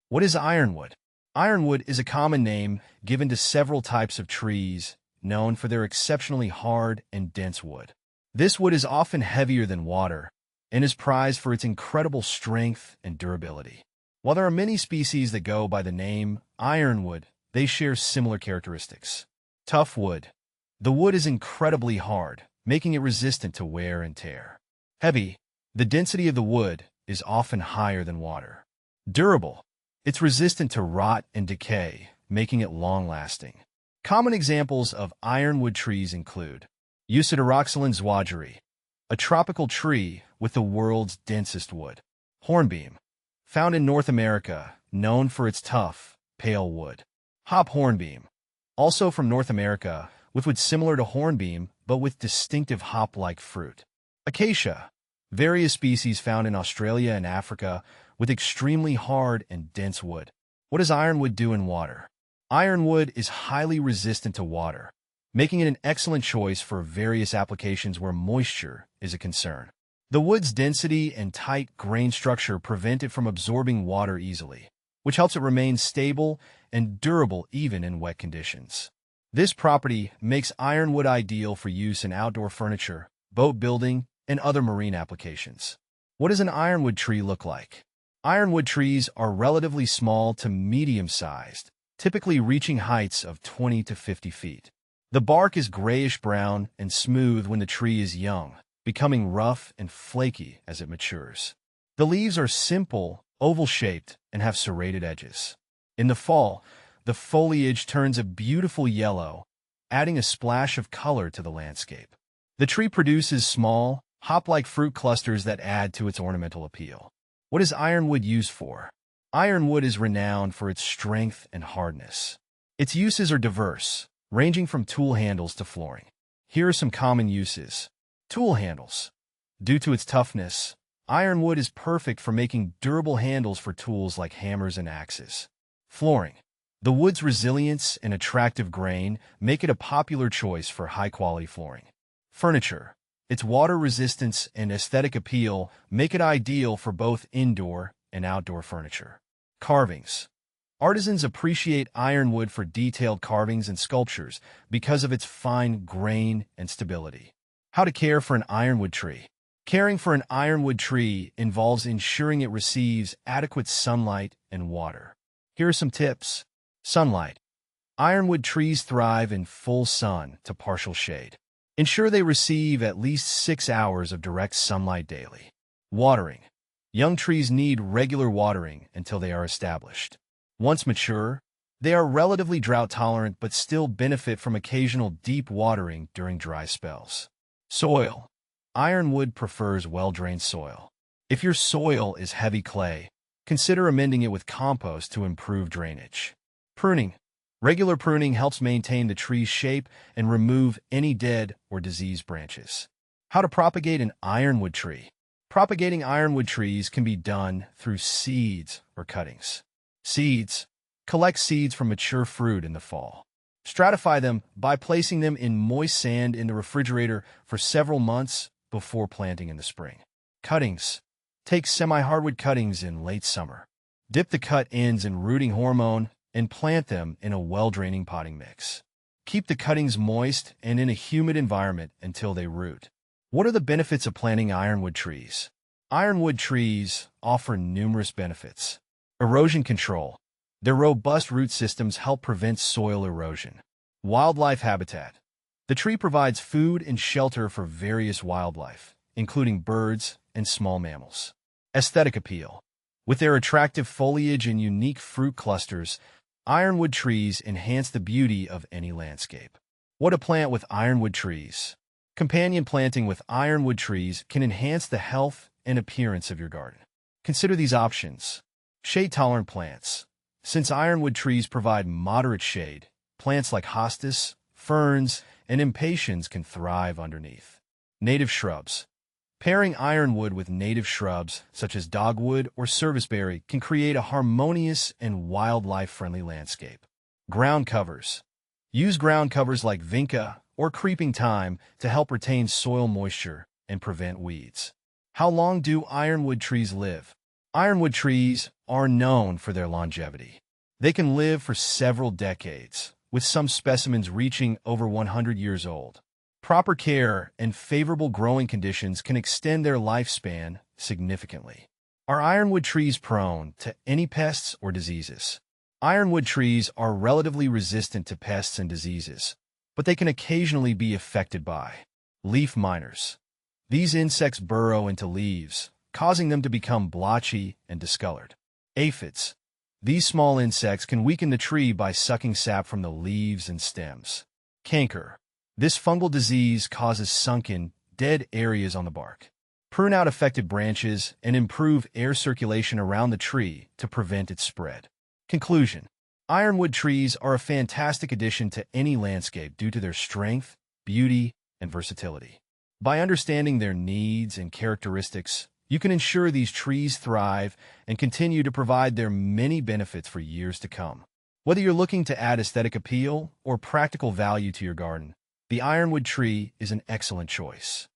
What is ironwood? Ironwood is a common name given to several types of trees known for their exceptionally hard and dense wood. This wood is often heavier than water and is prized for its incredible strength and durability. While there are many species that go by the name ironwood, they share similar characteristics. Tough wood. The wood is incredibly hard, making it resistant to wear and tear. Heavy. The density of the wood is often higher than water. Durable. It's resistant to rot and decay, making it long-lasting. Common examples of ironwood trees include Eusideroxylon zwageri, a tropical tree with the world's densest wood. Hornbeam, found in North America, known for its tough, pale wood. Hop hornbeam, also from North America, with wood similar to hornbeam but with distinctive hop-like fruit. Acacia, various species found in Australia and Africa with extremely hard and dense wood. What does ironwood do in water? Ironwood is highly resistant to water, making it an excellent choice for various applications where moisture is a concern. The wood's density and tight grain structure prevent it from absorbing water easily, which helps it remain stable and durable even in wet conditions. This property makes ironwood ideal for use in outdoor furniture, boat building, and other marine applications. What does an ironwood tree look like? Ironwood trees are relatively small to medium-sized, typically reaching heights of 20 to 50 feet. The bark is grayish-brown and smooth when the tree is young, becoming rough and flaky as it matures. The leaves are simple, oval-shaped, and have serrated edges. In the fall, the foliage turns a beautiful yellow, adding a splash of color to the landscape. The tree produces small, hop-like fruit clusters that add to its ornamental appeal. What is ironwood used for? Ironwood is renowned for its strength and hardness. Its uses are diverse, ranging from tool handles to flooring. Here are some common uses. Tool handles. Due to its toughness, ironwood is perfect for making durable handles for tools like hammers and axes. Flooring. The wood's resilience and attractive grain make it a popular choice for high-quality flooring. Furniture. Its water resistance and aesthetic appeal make it ideal for both indoor and outdoor furniture. Carvings. Artisans appreciate ironwood for detailed carvings and sculptures because of its fine grain and stability. How to care for an ironwood tree. Caring for an ironwood tree involves ensuring it receives adequate sunlight and water. Here are some tips. Sunlight. Ironwood trees thrive in full sun to partial shade. Ensure they receive at least 6 hours of direct sunlight daily. Watering. Young trees need regular watering until they are established. Once mature, they are relatively drought-tolerant but still benefit from occasional deep watering during dry spells. Soil. Ironwood prefers well-drained soil. If your soil is heavy clay, consider amending it with compost to improve drainage. Pruning. Regular pruning helps maintain the tree's shape and remove any dead or diseased branches. How to propagate an ironwood tree. Propagating ironwood trees can be done through seeds or cuttings. Seeds. Collect seeds from mature fruit in the fall. Stratify them by placing them in moist sand in the refrigerator for several months before planting in the spring. Cuttings. Take semi-hardwood cuttings in late summer. Dip the cut ends in rooting hormone and plant them in a well-draining potting mix. Keep the cuttings moist and in a humid environment until they root. What are the benefits of planting ironwood trees? Ironwood trees offer numerous benefits. Erosion control. Their robust root systems help prevent soil erosion. Wildlife habitat. The tree provides food and shelter for various wildlife, including birds and small mammals. Aesthetic appeal. With their attractive foliage and unique fruit clusters, ironwood trees enhance the beauty of any landscape. What to plant with ironwood trees? Companion planting with ironwood trees can enhance the health and appearance of your garden. Consider these options. Shade-tolerant plants. Since ironwood trees provide moderate shade, plants like hostas, ferns, and impatiens can thrive underneath. Native shrubs. Pairing ironwood with native shrubs, such as dogwood or serviceberry, can create a harmonious and wildlife-friendly landscape. Ground covers. Use ground covers like vinca or creeping thyme to help retain soil moisture and prevent weeds. How long do ironwood trees live? Ironwood trees are known for their longevity. They can live for several decades, with some specimens reaching over 100 years old. Proper care and favorable growing conditions can extend their lifespan significantly. Are ironwood trees prone to any pests or diseases? Ironwood trees are relatively resistant to pests and diseases, but they can occasionally be affected by leaf miners. These insects burrow into leaves, causing them to become blotchy and discolored. Aphids. These small insects can weaken the tree by sucking sap from the leaves and stems. Canker. This fungal disease causes sunken, dead areas on the bark. Prune out affected branches and improve air circulation around the tree to prevent its spread. Conclusion. Ironwood trees are a fantastic addition to any landscape due to their strength, beauty, and versatility. By understanding their needs and characteristics, you can ensure these trees thrive and continue to provide their many benefits for years to come. Whether you're looking to add aesthetic appeal or practical value to your garden, the ironwood tree is an excellent choice.